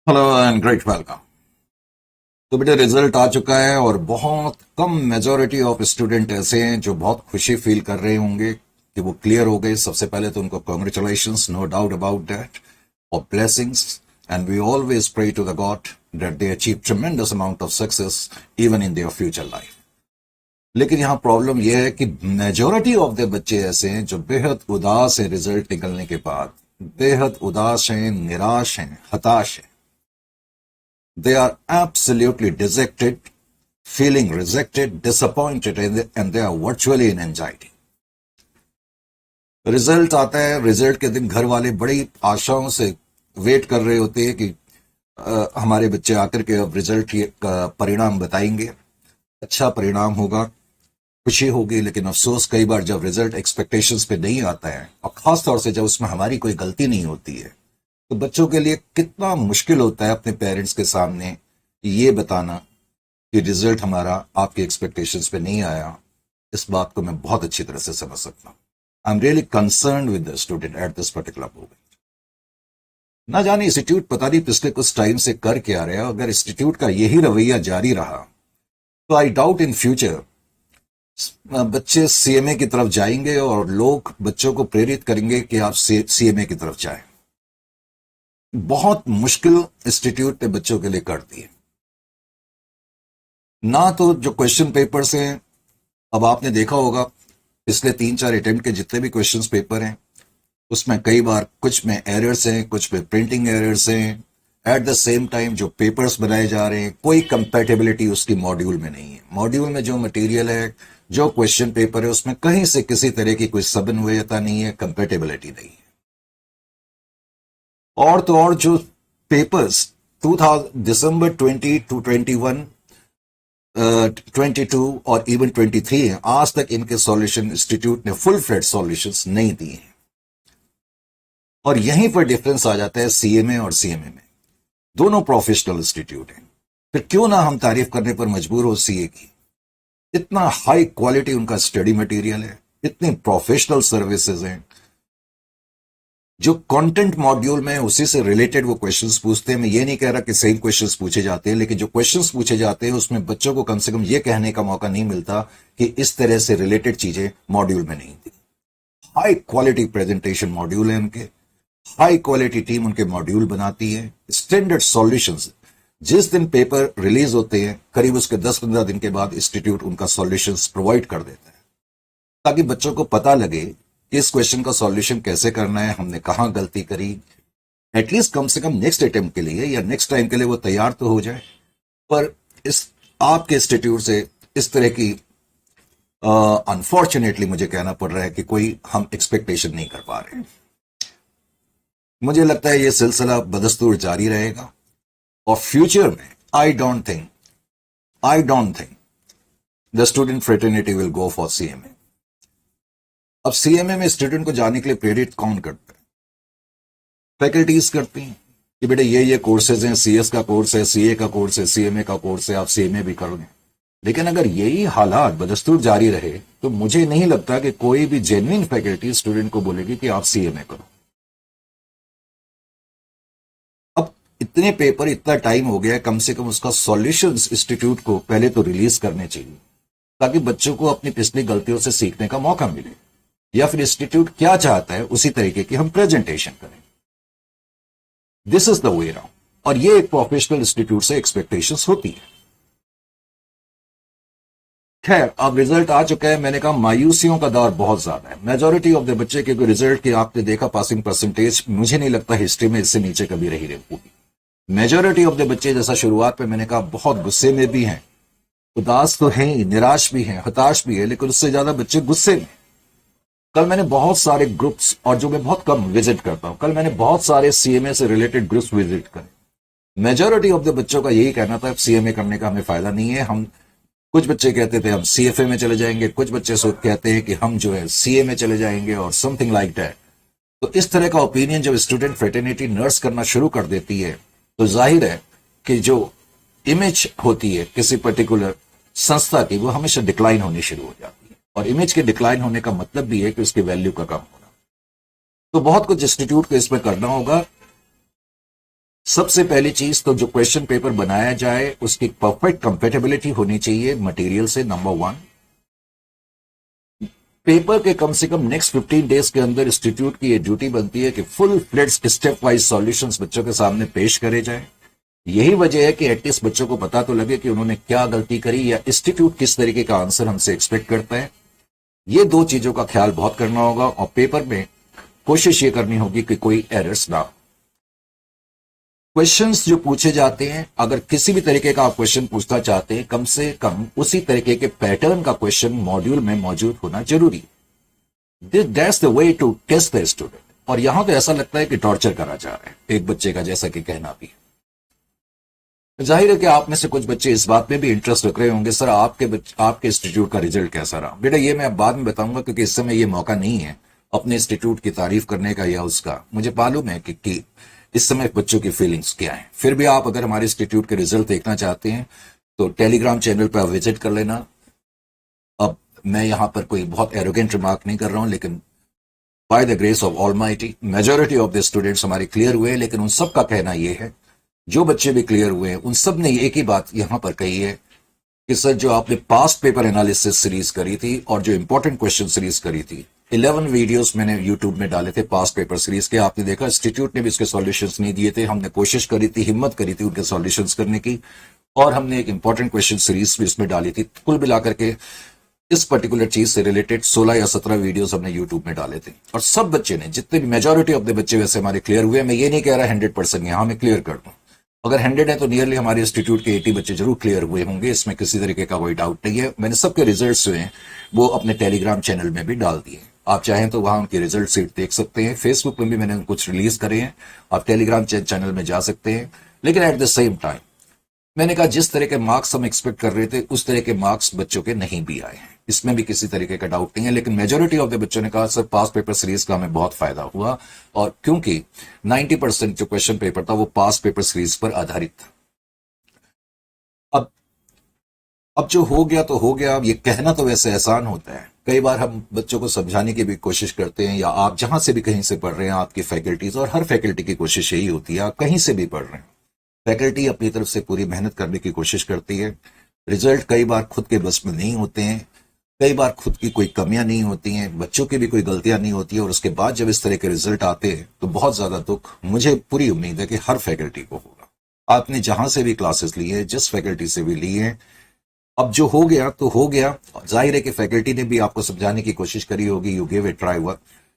Hello and great welcome. तो बेटा result आ चुका है और बहुत कम मेजोरिटी ऑफ स्टूडेंट ऐसे हैं जो बहुत खुशी फील कर रहे होंगे कि वो क्लियर हो गए। सबसे पहले तो उनको congratulations, no doubt about that, और blessings, and we always pray to the god that they achieve tremendous amount of success even in their future life. लेकिन यहाँ प्रॉब्लम यह है कि मेजोरिटी ऑफ द बच्चे ऐसे हैं जो बेहद उदास हैं रिजल्ट निकलने के बाद, बेहद उदास हैं, निराश हैं, हताश हैं। They are absolutely dejected, feeling rejected, disappointed, and they are virtually in anxiety. Result आता है, रिजल्ट के दिन घर वाले बड़ी आशाओं से वेट कर रहे होते हैं कि हमारे बच्चे आकर के अब रिजल्ट का परिणाम बताएंगे, अच्छा परिणाम होगा, खुशी होगी। लेकिन अफसोस कई बार जब रिजल्ट एक्सपेक्टेशंस पे नहीं आता है, और खास तौर से जब उसमें हमारी कोई गलती नहीं होती है, तो बच्चों के लिए कितना मुश्किल होता है अपने पेरेंट्स के सामने ये बताना कि रिजल्ट हमारा आपके एक्सपेक्टेशंस पे नहीं आया। इस बात को मैं बहुत अच्छी तरह से समझ सकता हूँ। I am really concern with the student at this particular moment. ना जाने इंस्टीट्यूट पता नहीं पिछले कुछ टाइम से कर क्या रहा है। अगर इंस्टीट्यूट का यही रवैया जारी रहा तो आई डाउट इन फ्यूचर बच्चे सीएमए की तरफ जाएंगे और लोग बच्चों को प्रेरित करेंगे कि आप सीएमए की तरफ जाएं। बहुत मुश्किल इंस्टीट्यूट ने बच्चों के लिए कर दी है। ना तो जो क्वेश्चन पेपर्स हैं, अब आपने देखा होगा पिछले 3-4 अटेम्प्ट के जितने भी क्वेश्चन पेपर हैं उसमें कई बार कुछ में एरर्स हैं, कुछ में प्रिंटिंग एरर्स हैं। एट द सेम टाइम जो पेपर्स बनाए जा रहे हैं कोई कंपैटिबिलिटी उसकी मॉड्यूल में नहीं है। मॉड्यूल में जो मटेरियल है, जो क्वेश्चन पेपर है, उसमें कहीं से किसी तरह की कोई समन्वयता नहीं है, कंपैटिबिलिटी नहीं है। और तो और जो पेपर्स 2000 दिसंबर 20 टू 21 22 और इवन 23 है, आज तक इनके सॉल्यूशन इंस्टीट्यूट ने फुल फ्लेड सॉल्यूशंस नहीं दिए हैं। और यहीं पर डिफरेंस आ जाता है सीएमए और सीएमए में। दोनों प्रोफेशनल इंस्टीट्यूट हैं, फिर क्यों ना हम तारीफ करने पर मजबूर हो सीए की। इतना हाई क्वालिटी उनका स्टडी मटेरियल है, इतनी प्रोफेशनल सर्विसेज हैं। जो कंटेंट मॉड्यूल में उसी से रिलेटेड वो क्वेश्चंस पूछते हैं। मैं ये नहीं कह रहा कि सेम क्वेश्चंस पूछे जाते हैं, लेकिन जो क्वेश्चंस पूछे जाते हैं उसमें बच्चों को कम से कम ये कहने का मौका नहीं मिलता कि इस तरह से रिलेटेड चीजें मॉड्यूल में नहीं थी। हाई क्वालिटी प्रेजेंटेशन मॉड्यूल है उनके, हाई क्वालिटी टीम उनके मॉड्यूल बनाती है, स्टैंडर्ड सॉल्यूशंस। जिस दिन पेपर रिलीज होते हैं करीब उसके 10-15 दिन के बाद इंस्टीट्यूट उनका सॉल्यूशंस प्रोवाइड कर देता है, ताकि बच्चों को पता लगे कि इस क्वेश्चन का सॉल्यूशन कैसे करना है, हमने कहां गलती करी। एटलीस्ट कम से कम नेक्स्ट अटेम्प्ट के लिए या नेक्स्ट टाइम के लिए वो तैयार तो हो जाए। पर इस आपके इंस्टीट्यूट से इस तरह की अनफॉर्चुनेटली मुझे कहना पड़ रहा है कि कोई हम एक्सपेक्टेशन नहीं कर पा रहे। मुझे लगता है ये सिलसिला बदस्तूर जारी रहेगा और फ्यूचर में I don't think the student fraternity will go for CMA. अब सीएमए में स्टूडेंट को जाने के लिए प्रेरित कौन करता है? फैकल्टीज करती हैं कि बेटा ये कोर्सेज हैं, सीएस का कोर्स है, सीए का कोर्स है, सीएमए का कोर्स है, आप सीएमए भी कर लें। लेकिन अगर यही हालात बदस्तूर जारी रहे तो मुझे नहीं लगता कि कोई भी जेन्युइन फैकल्टी स्टूडेंट को बोलेगी कि आप सीएमए करो। अब इतने पेपर, इतना टाइम हो गया, कम से कम उसका सॉल्यूशंस इंस्टीट्यूट को पहले तो रिलीज करने चाहिए, ताकि बच्चों को अपनी पिछली गलतियों से सीखने का मौका मिले। या फिर इंस्टीट्यूट क्या चाहता है उसी तरीके की हम प्रेजेंटेशन करें। This is the way round. और ये एक प्रोफेशनल इंस्टीट्यूट से एक्सपेक्टेशंस होती है। खैर, अब रिजल्ट आ चुका है। मैंने कहा मायूसियों का दौर बहुत ज्यादा है। मेजोरिटी ऑफ द बच्चे के रिजल्ट की आपने देखा पासिंग परसेंटेज, मुझे नहीं लगता हिस्ट्री में इससे नीचे कभी रही होगी। मेजोरिटी ऑफ द बच्चे, जैसा शुरुआत में मैंने कहा, बहुत गुस्से में भी हैं, उदास तो हैं, निराश भी हैं, हताश भी है, लेकिन उससे ज्यादा बच्चे गुस्से में। कल मैंने बहुत सारे ग्रुप्स, और जो मैं बहुत कम विजिट करता हूं, कल मैंने बहुत सारे सीएमए से रिलेटेड ग्रुप्स विजिट करे। मेजॉरिटी ऑफ द बच्चों का यही कहना था सीएमए करने का हमें फायदा नहीं है। हम, कुछ बच्चे कहते थे हम सीएफए में चले जाएंगे, कुछ बच्चे कहते हैं कि हम जो है सीए में चले जाएंगे, और समथिंग लाइक दैट। तो इस तरह का ओपिनियन जब स्टूडेंट फ्रेटर्निटी नर्स करना शुरू कर देती है तो जाहिर है कि जो इमेज होती है किसी पर्टिकुलर संस्था की, वो हमेशा डिक्लाइन होनी शुरू हो जाती है। और इमेज के डिक्लाइन होने का मतलब भी है कि उसकी वैल्यू का कम होना। तो बहुत कुछ इंस्टीट्यूट को इसमें करना होगा। सबसे पहली चीज तो जो क्वेश्चन पेपर बनाया जाए उसकी परफेक्ट कंपेटेबिलिटी होनी चाहिए मटेरियल से, नंबर वन। पेपर के कम से कम नेक्स्ट 15 डेज के अंदर इंस्टीट्यूट की ये ड्यूटी बनती है कि फुल फ्लेड्स स्टेप वाइज सॉल्यूशंस बच्चों के सामने पेश करे जाए। यही वजह है कि एटलीस्ट बच्चों को पता तो लगे कि उन्होंने क्या गलती करी या इंस्टीट्यूट किस तरीके का आंसर हमसे एक्सपेक्ट करता है। ये दो चीजों का ख्याल बहुत करना होगा और पेपर में कोशिश ये करनी होगी कि कोई एरर्स ना हो। क्वेश्चंस जो पूछे जाते हैं, अगर किसी भी तरीके का आप क्वेश्चन पूछना चाहते हैं, कम से कम उसी तरीके के पैटर्न का क्वेश्चन मॉड्यूल में मौजूद होना जरूरी। That's the way to test the student. और यहां तो ऐसा लगता है कि टॉर्चर करा जा रहा है एक बच्चे का, जैसा कि कहना भी। जाहिर है कि आप में से कुछ बच्चे इस बात में भी इंटरेस्ट रख रहे होंगे, सर आपके इंस्टीट्यूट का रिजल्ट कैसा रहा। बेटा ये मैं अब बाद में बताऊंगा, क्योंकि इस समय ये मौका नहीं है अपने इंस्टीट्यूट की तारीफ करने का या उसका। मुझे मालूम है कि इस समय बच्चों की फीलिंग्स क्या है। फिर भी आप अगर हमारे इंस्टीट्यूट के रिजल्ट देखना चाहते हैं तो टेलीग्राम चैनल पर विजिट कर लेना। अब मैं यहां पर कोई बहुत एरोगेंट रिमार्क नहीं कर रहा हूं, लेकिन by the grace of almighty majority of the students हमारे क्लियर हुए हैं। लेकिन उन सब का कहना यह है, जो बच्चे भी क्लियर हुए हैं उन सब ने एक ही बात यहां पर कही है कि सर जो आपने पास्ट पेपर एनालिसिस सीरीज करी थी और जो इंपॉर्टेंट क्वेश्चन सीरीज करी थी, 11 वीडियोस मैंने यूट्यूब में डाले थे पास्ट पेपर सीरीज के। आपने देखा इंस्टीट्यूट ने भी इसके सॉल्यूशंस नहीं दिए थे। हमने कोशिश करी थी, हिम्मत करी थी उनके सॉल्यूशंस करने की, और हमने एक इंपॉर्टेंट क्वेश्चन सीरीज भी इसमें डाली थी। कुल मिलाकर के इस पर्टिकुलर चीज से रिलेटेड 16 या 17 वीडियोस हमने यूट्यूब में डाले थे। और सब बच्चे ने, जितने भी मेजॉरिटी ऑफ द बच्चे वैसे हमारे क्लियर हुए। मैं ये नहीं कह रहा 100% यहां मैं क्लियर कर दूं, अगर 100 है तो नियरली हमारे इंस्टीट्यूट के 80 बच्चे जरूर क्लियर हुए होंगे, इसमें किसी तरीके का कोई डाउट नहीं है। मैंने सबके रिजल्ट्स जो हैं वो अपने टेलीग्राम चैनल में भी डाल दिए। आप चाहें तो वहां उनकी रिजल्ट सीट देख सकते हैं। फेसबुक में भी मैंने कुछ रिलीज करे हैं, आप टेलीग्राम चैनल में जा सकते हैं। लेकिन एट द सेम टाइम मैंने कहा जिस तरह के मार्क्स हम एक्सपेक्ट कर रहे थे उस तरह के मार्क्स बच्चों के नहीं भी आए हैं, इसमें भी किसी तरीके का डाउट नहीं है। लेकिन मेजॉरिटी ऑफ द बच्चों ने कहा सर पास्ट पेपर सीरीज का हमें बहुत फायदा हुआ, और क्योंकि 90% जो क्वेश्चन पेपर था वो पास्ट पेपर सीरीज पर आधारित था। अब जो हो गया तो हो गया। अब ये कहना तो वैसे आसान होता है, कई बार हम बच्चों को समझाने की भी कोशिश करते हैं, या आप जहां से भी कहीं से पढ़ रहे हैं, आपकी फैकल्टीज, और हर फैकल्टी की कोशिश यही होती है, आप कहीं से भी पढ़ रहे हैं, फैकल्टी अपनी तरफ से पूरी मेहनत करने की कोशिश करती है। रिजल्ट कई बार खुद के बस में नहीं होते हैं, कई बार खुद की कोई कमियां नहीं होती हैं, बच्चों की भी कोई गलतियां नहीं होती है, और उसके बाद जब इस तरह के रिजल्ट आते हैं तो बहुत ज्यादा दुख, मुझे पूरी उम्मीद है कि हर फैकल्टी को होगा। आपने जहां से भी क्लासेस ली है, जिस फैकल्टी से भी ली है, अब जो हो गया तो हो गया। जाहिर है कि फैकल्टी ने भी आपको समझाने की कोशिश करी होगी, you give a try,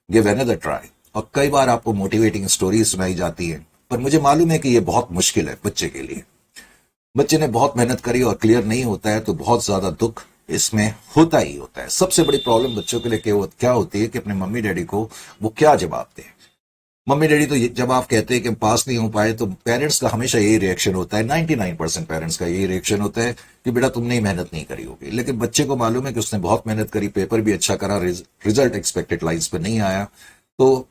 give another try. और कई बार आपको मोटिवेटिंग स्टोरी सुनाई जाती है, पर मुझे मालूम है कि ये बहुत मुश्किल है बच्चे के लिए। बच्चे ने बहुत मेहनत करी और क्लियर नहीं होता है तो बहुत ज्यादा दुख इसमें होता ही होता है। सबसे बड़ी प्रॉब्लम बच्चों के लिए क्या होती है कि अपने मम्मी डैडी को वो क्या जवाब दें। मम्मी डैडी तो जब आप कहते हैं कि पास नहीं हो पाए तो पेरेंट्स का हमेशा यही रिएक्शन होता है, 99% पेरेंट्स का यही रिएक्शन होता है कि बेटा तुमने ही मेहनत नहीं करी होगी। लेकिन बच्चे को मालूम है कि उसने बहुत मेहनत करी, पेपर भी अच्छा करा, रिजल्ट एक्सपेक्टेड लाइंस पे नहीं आया। तो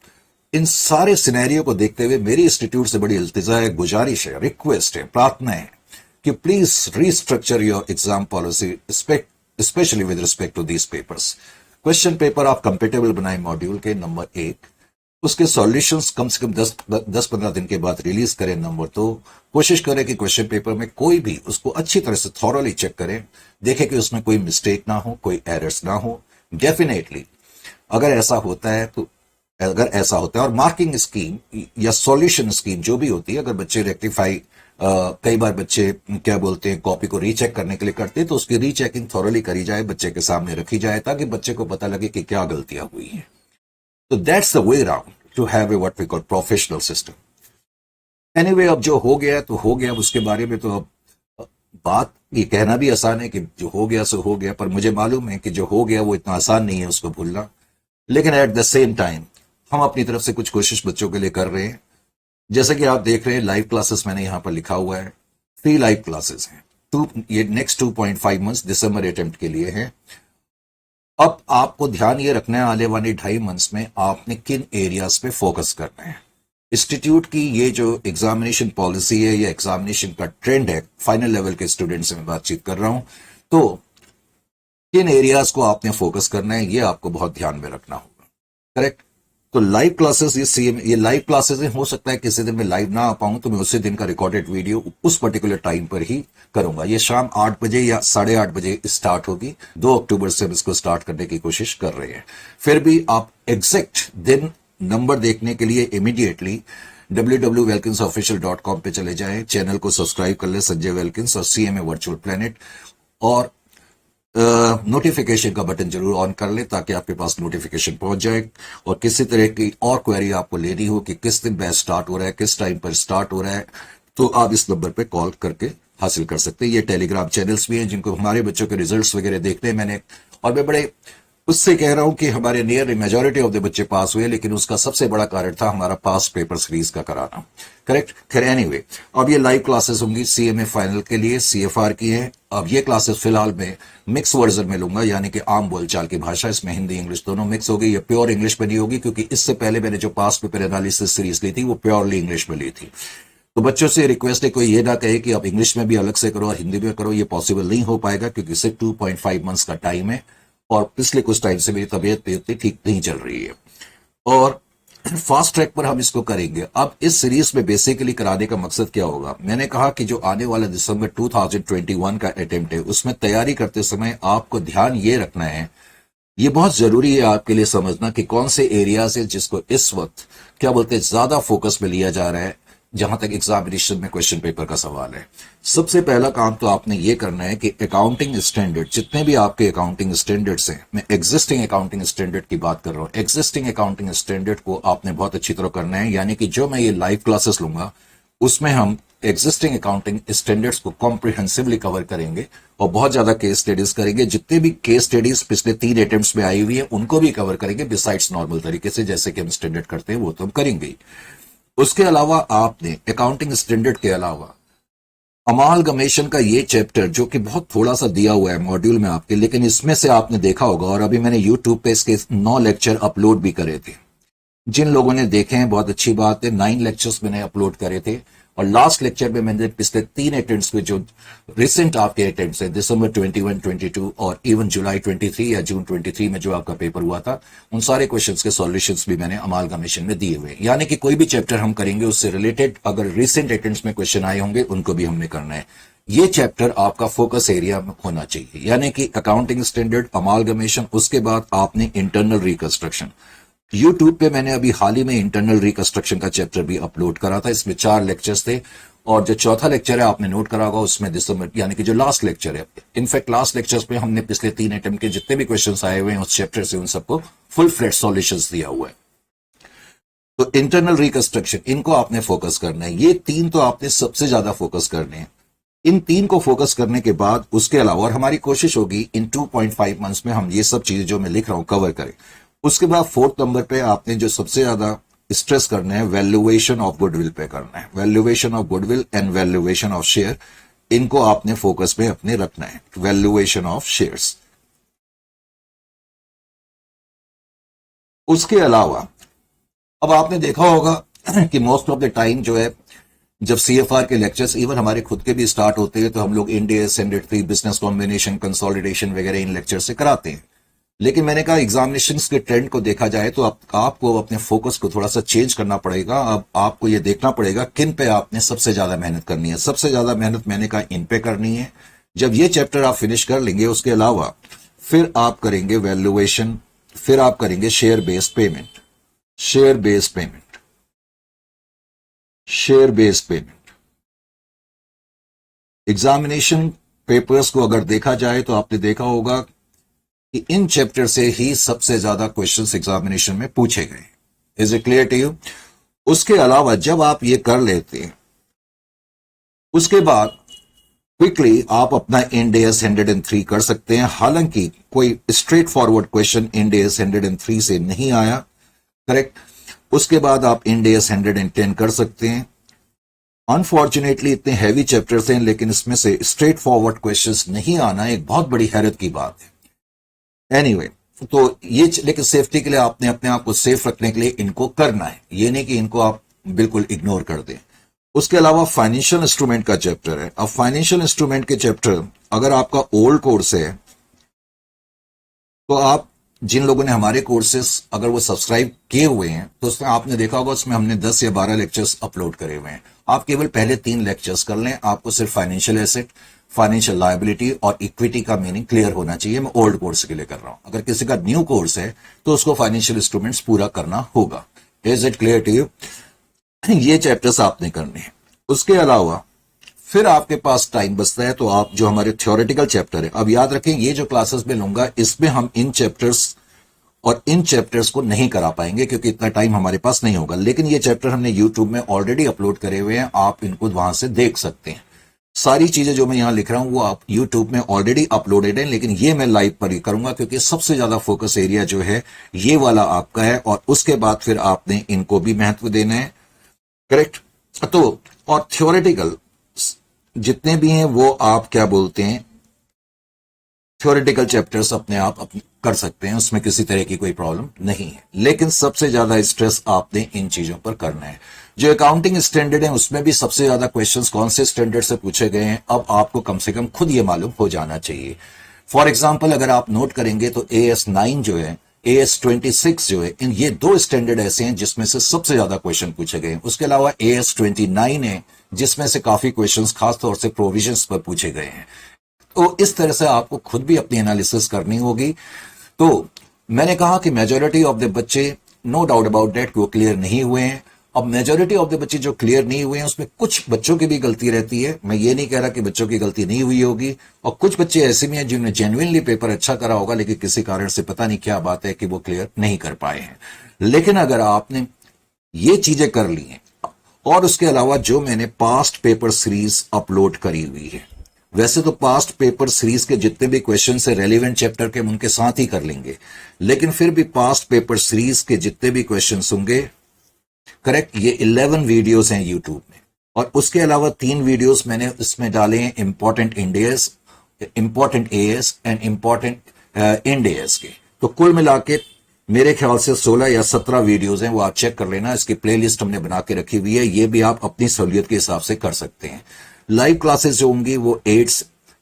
इन सारे सिनेरियो को देखते हुए मेरी इंस्टीट्यूट से बड़ी इल्तिजा है, गुजारिश है, रिक्वेस्ट है, प्रार्थना है कि please restructure your exam policy specially with respect to these papers. Question paper आप कंपेटेबल बनाए मॉड्यूल के, नंबर 1। उसके सॉल्यूशंस कम से कम 10-15 दिन के बाद रिलीज करें, नंबर 2। कोशिश करें कि क्वेश्चन पेपर में कोई भी उसको अच्छी तरह से थॉरली चेक करें, देखें कि उसमें कोई मिस्टेक ना हो, कोई एरर्स ना हो। डेफिनेटली अगर ऐसा होता है और मार्किंग स्कीम या सॉल्यूशन स्कीम जो भी होती है, अगर बच्चे रेक्टिफाई, कई बार बच्चे क्या बोलते हैं कॉपी को रीचेक करने के लिए करते हैं, तो उसकी रीचेकिंग थॉरली करी जाए, बच्चे के सामने रखी जाए, ताकि बच्चे को पता लगे कि क्या गलतियां हुई हैं। तो that's the way around to have a what we call professional system. Anyway अब जो हो गया तो हो गया, उसके बारे में तो अब बात ये कहना भी आसान है कि जो हो गया सो हो गया, पर मुझे मालूम है कि जो हो गया वो इतना आसान नहीं है उसको भूलना। लेकिन एट द सेम टाइम हम अपनी तरफ से कुछ कोशिश बच्चों के लिए कर रहे हैं। जैसे कि आप देख रहे हैं लाइव क्लासेस मैंने यहां पर लिखा हुआ है, 3 लाइव क्लासेस हैं। ये नेक्स्ट 2.5 मंथ्स दिसंबर अटेम्प्ट के लिए है। अब आपको ध्यान ये रखना है आने वाले 2.5 मंथ्स में आपने किन एरियाज पे फोकस करना है। इंस्टीट्यूट की ये जो एग्जामिनेशन पॉलिसी है या एग्जामिनेशन का ट्रेंड है, फाइनल लेवल के स्टूडेंट से मैं बातचीत कर रहा हूं, तो किन एरियाज को आपने फोकस करना है ये आपको बहुत ध्यान में रखना होगा। करेक्ट। तो लाइव क्लासेस ये लाइव क्लासेस हो सकता है किसी दिन मैं लाइव ना आ पाऊं, तो मैं उसी दिन का रिकॉर्डेड वीडियो उस पर्टिकुलर टाइम पर ही करूंगा। ये शाम 8 बजे या 8:30 बजे स्टार्ट होगी। 2 अक्टूबर से हम इसको स्टार्ट करने की कोशिश कर रहे हैं। फिर भी आप एग्जैक्ट दिन नंबर देखने के लिए इमीडिएटली www.welkinsofficial.com पे चले जाएं, चैनल को सब्सक्राइब कर ले, संजय वेल्किंस और सीएमए वर्चुअल प्लेनेट, और नोटिफिकेशन का बटन जरूर ऑन कर ले ताकि आपके पास नोटिफिकेशन पहुंच जाए। और किसी तरह की और क्वेरी आपको लेनी हो कि किस दिन बैच स्टार्ट हो रहा है, किस टाइम पर स्टार्ट हो रहा है, तो आप इस नंबर पे कॉल करके हासिल कर सकते हैं। ये टेलीग्राम चैनल्स भी हैं जिनको हमारे बच्चों के रिजल्ट्स वगैरह देखते हैं मैंने, और मैं बड़े उससे कह रहा हूं कि हमारे नियर मेजोरिटी ऑफ द बच्चे पास हुए, लेकिन उसका सबसे बड़ा कारण था हमारा पास्ट पेपर सीरीज का कराना। करेक्ट। खैर एनीवे, अब ये लाइव क्लासेस होंगी सीएमए फाइनल के लिए, सीएफआर की है। अब ये क्लासेस फिलहाल मैं मिक्स वर्जन में लूंगा, यानी कि आम बोलचाल की भाषा, इसमें हिंदी इंग्लिश दोनों मिक्स होगी। ये प्योर इंग्लिश में नहीं होगी, क्योंकि इससे पहले मैंने जो पास्ट पेपर एनालिसिस सीरीज ली थी वो प्योरली इंग्लिश में ली थी। तो बच्चों से रिक्वेस्ट है, कोई ये ना कहे कि आप इंग्लिश में भी अलग से करो और हिंदी में करो, ये पॉसिबल नहीं हो पाएगा, क्योंकि सिर्फ 2.5 मंथ्स का टाइम है और पिछले कुछ टाइम से मेरी तबीयत इतनी ठीक नहीं चल रही है, और फास्ट ट्रैक पर हम इसको करेंगे। अब इस सीरीज में बेसिकली कराने का मकसद क्या होगा, मैंने कहा कि जो आने वाला दिसंबर 2021 का अटेम्प्ट है, उसमें तैयारी करते समय आपको ध्यान ये रखना है, ये बहुत जरूरी है आपके लिए समझना कि कौन से एरियाज है जिसको इस वक्त क्या बोलते हैं ज्यादा फोकस में लिया जा रहा है जहां तक एग्जामिनेशन में क्वेश्चन पेपर का सवाल है। सबसे पहला काम तो आपने ये करना है कि अकाउंटिंग स्टैंडर्ड, जितने भी आपके अकाउंटिंग स्टैंडर्ड्स हैं, मैं एग्जिस्टिंग अकाउंटिंग स्टैंडर्ड की बात कर रहा हूं, एग्जिस्टिंग अकाउंटिंग स्टैंडर्ड को आपने बहुत अच्छी तरह करना है। यानी कि जो मैं ये लाइव क्लासेस लूंगा उसमें हम एग्जिस्टिंग अकाउंटिंग स्टैंडर्ड्स को कॉम्प्रिहेंसिवली कवर करेंगे और बहुत ज्यादा केस स्टडीज करेंगे। जितने भी केस स्टडीज पिछले 3 अटेम्प्ट्स में आई हुई है उनको भी कवर करेंगे, बिसाइड्स नॉर्मल तरीके से जैसे कि हम स्टैंडर्ड करते हैं वो तो हम करेंगे। उसके अलावा आपने अकाउंटिंग स्टैंडर्ड के अलावा अमालगमेशन का ये चैप्टर, जो कि बहुत थोड़ा सा दिया हुआ है मॉड्यूल में आपके, लेकिन इसमें से आपने देखा होगा, और अभी मैंने यूट्यूब पे इसके 9 लेक्चर अपलोड भी करे थे। जिन लोगों ने देखे हैं बहुत अच्छी बात है, 9 लेक्चर्स मैंने अपलोड करे थे, और लास्ट लेक्चर में मैंने पिछले 3 अटेम्प्ट्स में जो रिसेंट आपके अटेम्प्ट्स हैं, दिसंबर 21, 22 और इवन जुलाई 23 या जून 23 में जो आपका पेपर हुआ था, उन सारे क्वेश्चंस के सॉल्यूशंस भी मैंने अमालगमेशन में दिए हुए। यानी कि कोई भी चैप्टर हम करेंगे उससे रिलेटेड अगर रिसेंट अटेम्प्ट्स में क्वेश्चन आए होंगे उनको भी हमने करना है। ये चैप्टर आपका फोकस एरिया में होना चाहिए, यानी कि अकाउंटिंग स्टैंडर्ड, अमालगमेशन, उसके बाद आपने इंटरनल रिकंस्ट्रक्शन। यूट्यूब पे मैंने अभी हाल ही में इंटरनल रिकंस्ट्रक्शन का चैप्टर भी अपलोड करा था, इसमें 4 लेक्चर्स थे, और जो चौथा लेक्चर है आपने नोट करा होगा उसमें दिसंबर, यानी कि जो लास्ट लेक्चर है, इनफैक्ट लास्ट लेक्चर्स में हमने पिछले 3 अटेम्प्ट के जितने भी क्वेश्चंस आए हुए हैं उस चैप्टर से उन सबको फुल फ्लैट सॉल्यूशंस दिया हुआ है। तो इंटरनल रिकंस्ट्रक्शन, इनको आपने फोकस करना है। ये 3 तो आपने सबसे ज्यादा फोकस करने हैं। इन 3 को फोकस करने के बाद उसके अलावा, और हमारी कोशिश होगी इन 2.5 मंथ्स में हम ये सब चीजें जो मैं लिख रहा हूं कवर करें। उसके बाद 4th नंबर पे आपने जो सबसे ज्यादा स्ट्रेस करना है, वैल्यूएशन ऑफ गुडविल पे करना है। Valuation of goodwill and valuation of share, इनको आपने फोकस में अपने रखना है। Valuation of shares. उसके अलावा अब आपने देखा होगा कि मोस्ट ऑफ द टाइम जो है, जब सीएफआर के लेक्चर्स इवन हमारे खुद के भी स्टार्ट होते हैं तो हम लोग India standard 3, business combination, consolidation वगैरह इन लेक्चर से कराते हैं। लेकिन मैंने कहा एग्जामिनेशन के ट्रेंड को देखा जाए तो आपको अपने फोकस को थोड़ा सा चेंज करना पड़ेगा। अब आपको यह देखना पड़ेगा किन पे आपने सबसे ज्यादा मेहनत करनी है। सबसे ज्यादा मेहनत मैंने कहा इन पे करनी है। जब ये चैप्टर आप फिनिश कर लेंगे उसके अलावा फिर आप करेंगे वैल्यूएशन, फिर आप करेंगे share based payment. Share based payment, share based payment. Examination papers को अगर देखा जाए तो आपने देखा होगा कि इन चैप्टर से ही सबसे ज्यादा क्वेश्चंस एग्जामिनेशन में पूछे गए। Is it clear to you? उसके अलावा जब आप ये कर लेते हैं उसके बाद क्विकली आप अपना इंड एस 103 कर सकते हैं। हालांकि कोई straight forward question end S 103 से नहीं आया, करेक्ट। उसके बाद आप इंड एस 110 कर सकते हैं। अनफॉर्चुनेटली इतने हैवी चैप्टर्स हैं, लेकिन इसमें से स्ट्रेट फॉरवर्ड क्वेश्चंस नहीं आना एक बहुत बड़ी हैरत की बात है। एनीवे, तो ये लेकिन सेफ्टी के लिए आपने अपने आप को सेफ रखने के लिए इनको करना है, ये नहीं कि इनको आप बिल्कुल इग्नोर कर दें। उसके अलावा फाइनेंशियल इंस्ट्रूमेंट का चैप्टर है। अब फाइनेंशियल इंस्ट्रूमेंट के चैप्टर अगर आपका ओल्ड कोर्स है तो आप जिन लोगों ने हमारे कोर्सेस अगर वो सब्सक्राइब किए हुए हैं तो उसमें आपने देखा होगा उसमें हमने 10 या 12 लेक्चर्स अपलोड करे हुए हैं। आप केवल पहले 3 लेक्चर्स कर लें, आपको सिर्फ फाइनेंशियल एसेट, फाइनेंशियल लायबिलिटी और इक्विटी का मीनिंग क्लियर होना चाहिए। मैं ओल्ड कोर्स के लिए कर रहा हूं, अगर किसी का न्यू कोर्स है तो उसको फाइनेंशियल इंस्ट्रूमेंट्स पूरा करना होगा। Is it clear to you? ये चैप्टर्स आपने करने हैं। उसके अलावा फिर आपके पास टाइम बचता है तो आप जो हमारे थ्योरेटिकल चैप्टर है, अब याद रखें ये जो क्लासेस में लूंगा इसमें हम इन चैप्टर्स को नहीं करा पाएंगे क्योंकि इतना टाइम हमारे पास नहीं होगा, लेकिन ये चैप्टर हमने यूट्यूब में ऑलरेडी अपलोड करे हुए हैं, आप इनको वहां से देख सकते हैं। सारी चीजें जो मैं यहां लिख रहा हूं वो आप यूट्यूब में ऑलरेडी अपलोडेड है, लेकिन ये मैं लाइव पर ही करूंगा क्योंकि सबसे ज्यादा फोकस एरिया जो है ये वाला आपका है, और उसके बाद फिर आपने इनको भी महत्व देना है। करेक्ट? तो और थ्योरेटिकल जितने भी हैं वो आप क्या बोलते हैं, थ्योरेटिकल चैप्टर्स अपने आप कर सकते हैं, उसमें किसी तरह की कोई प्रॉब्लम नहीं है, लेकिन सबसे ज्यादा स्ट्रेस आपने इन चीजों पर करना है। जो अकाउंटिंग स्टैंडर्ड है उसमें भी सबसे ज्यादा क्वेश्चंस कौन से स्टैंडर्ड से पूछे गए हैं, अब आपको कम से कम खुद ये मालूम हो जाना चाहिए। फॉर एग्जाम्पल अगर आप नोट करेंगे तो AS9 जो है, AS26 जो है, इन ये 2 स्टैंडर्ड ऐसे हैं जिसमें से सबसे ज्यादा क्वेश्चन पूछे गए हैं। उसके अलावा AS29 है जिसमें से काफी क्वेश्चंस खासतौर से प्रोविजंस पर पूछे गए हैं। तो इस तरह से आपको खुद भी अपनी एनालिसिस करनी होगी। तो मैंने कहा कि मेजॉरिटी ऑफ द बच्चे, नो डाउट अबाउट दैट, वो क्लियर नहीं हुए हैं। अब मेजॉरिटी ऑफ द बच्चे जो क्लियर नहीं हुए हैं उसमें कुछ बच्चों की भी गलती रहती है, मैं ये नहीं कह रहा कि बच्चों की गलती नहीं हुई होगी, और कुछ बच्चे ऐसे भी हैं जिन्होंने जेन्युइनली पेपर अच्छा करा होगा लेकिन किसी कारण से पता नहीं क्या बात है कि वो क्लियर नहीं कर पाए हैं। लेकिन अगर आपने ये चीजें कर ली हैं और उसके अलावा जो मैंने पास्ट पेपर सीरीज अपलोड करी हुई है, वैसे तो पास्ट पेपर सीरीज के जितने भी क्वेश्चन है रेलिवेंट चैप्टर के उनके साथ ही कर लेंगे, लेकिन फिर भी पास्ट पेपर सीरीज के जितने भी क्वेश्चन होंगे, करेक्ट, ये 11 वीडियोस हैं यूट्यूब में, और उसके अलावा 3 वीडियोस मैंने इसमें डाले हैं इंपॉर्टेंट इंडेस, इंपॉर्टेंट एएस एंड इंपॉर्टेंट इंडेस के। तो कुल मिला के मेरे ख्याल से 16 या 17 वीडियोस हैं, वो आप चेक कर लेना। इसकी प्लेलिस्ट हमने बना के रखी हुई है, ये भी आप अपनी सहूलियत के हिसाब से कर सकते हैं। लाइव क्लासेस जो होंगी वो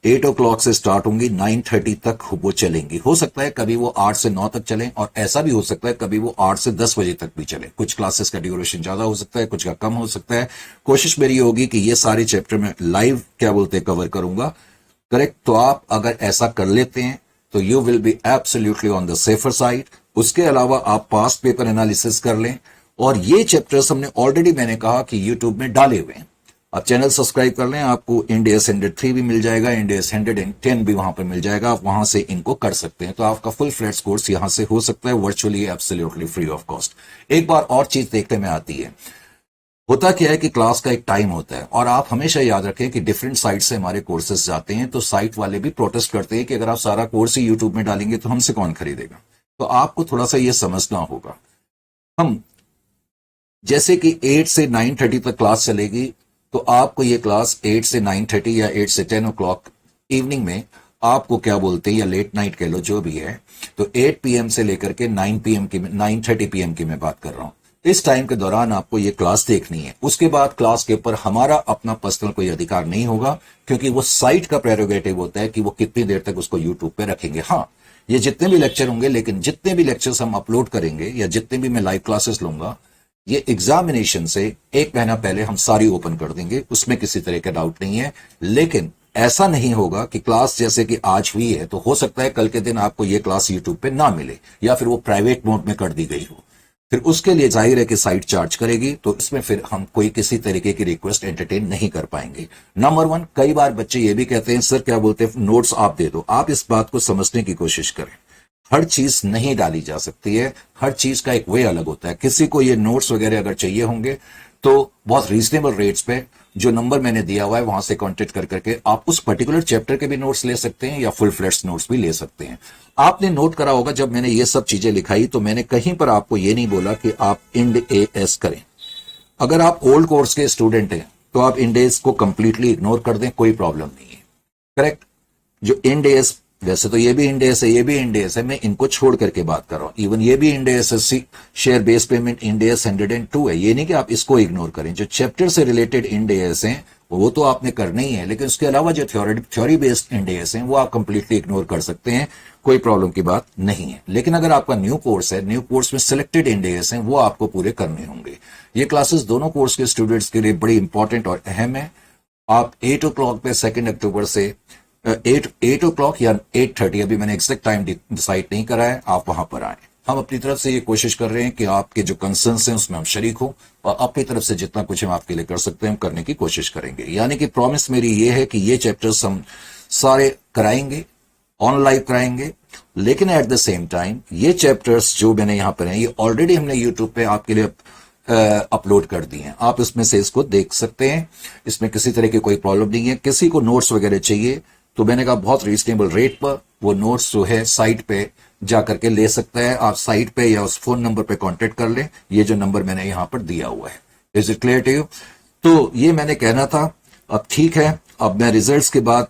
8 o'clock से स्टार्ट होंगी, 9:30 तक वो चलेंगी। हो सकता है कभी वो 8 से 9 तक चलें, और ऐसा भी हो सकता है कभी वो 8 से 10 बजे तक भी चले। कुछ क्लासेस का ड्यूरेशन ज्यादा हो सकता है, कुछ का कम हो सकता है। कोशिश मेरी होगी कि ये सारे चैप्टर में लाइव क्या बोलते हैं कवर करूंगा। करेक्ट? तो आप अगर ऐसा कर लेते हैं तो you will be absolutely on the safer side. उसके अलावा आप पास्ट पेपर एनालिसिस कर लें, और ये चैप्टर्स हमने ऑलरेडी, मैंने कहा कि यूट्यूब में डाले हुए हैं। आप चैनल सब्सक्राइब कर लें, आपको इंडिया 103 भी मिल जाएगा, इंडिया 110 भी वहां पर मिल जाएगा, आप वहां से इनको कर सकते हैं। तो आपका फुल फ्लैट्स कोर्स यहां से हो सकता है virtually, absolutely free of cost. एक बार और चीज देखने में आती है, होता क्या है कि क्लास का एक टाइम होता है, और आप हमेशा याद रखें कि डिफरेंट साइट से हमारे कोर्सेज जाते हैं, तो साइट वाले भी प्रोटेस्ट करते हैं कि अगर आप सारा कोर्स ही यूट्यूब में डालेंगे तो हमसे कौन खरीदेगा। तो आपको थोड़ा सा यह समझना होगा, हम जैसे कि 8 से 9:30 तक क्लास चलेगी, तो आपको ये क्लास 8 से 9:30 या 8 से 10 o'clock इवनिंग में, आपको क्या बोलते हैं, या लेट नाइट कह लो, जो भी है, तो 8 PM से लेकर के 9:30 PM की मैं बात कर रहा हूं। इस टाइम के दौरान आपको ये क्लास देखनी है। उसके बाद क्लास के ऊपर हमारा अपना पर्सनल कोई अधिकार नहीं होगा, क्योंकि वो साइट का प्रेरोगेटिव होता है कि वो कितनी देर तक उसको यूट्यूब पे रखेंगे। हाँ, ये जितने भी लेक्चर होंगे, लेकिन जितने भी लेक्चर्स हम अपलोड करेंगे या जितने भी मैं लाइव क्लासेस लूंगा, ये एग्जामिनेशन से 1 महीना पहले हम सारी ओपन कर देंगे, उसमें किसी तरह का डाउट नहीं है। लेकिन ऐसा नहीं होगा कि क्लास जैसे कि आज हुई है तो हो सकता है कल के दिन आपको ये क्लास यूट्यूब पे ना मिले, या फिर वो प्राइवेट मोड में कर दी गई हो, फिर उसके लिए जाहिर है कि साइट चार्ज करेगी, तो इसमें फिर हम कोई किसी तरीके की रिक्वेस्ट एंटरटेन नहीं कर पाएंगे। नंबर 1, कई बार बच्चे ये भी कहते हैं, सर क्या बोलते हैं, नोट्स आप दे दो। आप इस बात को समझने की कोशिश करें, हर चीज नहीं डाली जा सकती है, हर चीज का एक वे अलग होता है। किसी को ये नोट्स वगैरह अगर चाहिए होंगे तो बहुत रीजनेबल रेट्स पे जो नंबर मैंने दिया हुआ है वहां से कांटेक्ट कर करके आप उस पर्टिकुलर चैप्टर के भी नोट्स ले सकते हैं, या फुल फ्लैट्स नोट्स भी ले सकते हैं। आपने नोट करा होगा जब मैंने ये सब चीजें लिखाई तो मैंने कहीं पर आपको ये नहीं बोला कि आप इंड AS करें। अगर आप ओल्ड कोर्स के स्टूडेंट हैं तो आप इंड AS को कंप्लीटली इग्नोर कर दें, कोई प्रॉब्लम नहीं है। करेक्ट? जो इंड AS, वैसे तो ये भी इंड AS है, ये भी इंड AS है, मैं इनको छोड़ करके बात कर रहा हूं। इवन ये भी इंड AS है, share base payment Ind AS 102 है। ये नहीं कि आप इसको इग्नोर करें, जो चैप्टर से रिलेटेड इंड AS हैं वो तो आपने करना ही है, लेकिन उसके अलावा जो थ्योरी बेस्ड एनडीएस हैं वो आप कंप्लीटली इग्नोर कर सकते हैं, कोई प्रॉब्लम की बात नहीं है। लेकिन अगर आपका न्यू कोर्स है, न्यू कोर्स में सिलेक्टेड एनडीएस हैं, वो आपको पूरे करने होंगे। ये क्लासेस दोनों कोर्स के स्टूडेंट्स के लिए बड़ी इंपॉर्टेंट और अहम है। आप 8 o'clock पे 2 अक्टूबर से 8 o'clock या 8:30, अभी मैंने एग्जैक्ट टाइम डिसाइड नहीं करा है, आप वहां पर आए। हम अपनी तरफ से ये कोशिश कर रहे हैं कि आपके जो कंसर्न्स हैं उसमें हम शरीक हो, और अपनी तरफ से जितना कुछ हम आपके लिए कर सकते हैं हम करने की कोशिश करेंगे। यानी कि प्रॉमिस मेरी ये है कि ये चैप्टर्स हम सारे कराएंगे, ऑन लाइव कराएंगे, लेकिन एट द सेम टाइम ये चैप्टर्स जो मैंने यहां पर हैं ये ऑलरेडी हमने यूट्यूब पे आपके लिए अपलोड कर दी हैं। आप इसमें से इसको देख सकते हैं, इसमें किसी तरह की कोई प्रॉब्लम नहीं है। किसी को नोट्स वगैरह चाहिए तो मैंने कहा बहुत रीजनेबल रेट पर वो नोट्स जो है साइट पे जा करके ले सकता है। आप साइट पे या उस फोन नंबर पे कांटेक्ट कर लें, ये जो नंबर मैंने यहां पर दिया हुआ है। Is it clear to you? तो ये मैंने कहना था। अब ठीक है, अब मैं रिजल्ट्स के बाद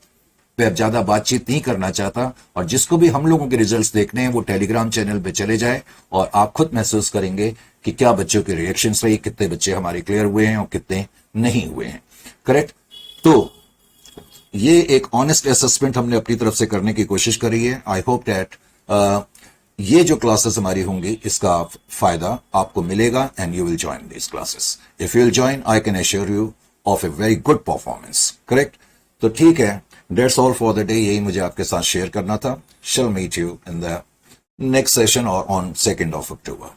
पे अब ज्यादा बातचीत नहीं करना चाहता, और जिसको भी हम लोगों के रिजल्ट्स देखने हैं वो टेलीग्राम चैनल पे चले जाए और आप खुद महसूस करेंगे कि क्या बच्चों के रिएक्शंस रही, कितने बच्चे हमारे क्लियर हुए हैं और कितने नहीं हुए हैं। करेक्ट? तो ये एक ऑनेस्ट असेसमेंट हमने अपनी तरफ से करने की कोशिश करी है। आई होप दैट ये जो क्लासेस हमारी होंगी इसका फायदा आपको मिलेगा and you will join this classes. If you will join I can assure you of a very good performance. Correct? तो ठीक है, that's all for the day. यही मुझे आपके साथ शेयर करना था। Shall meet you in the next session और ऑन 2 October।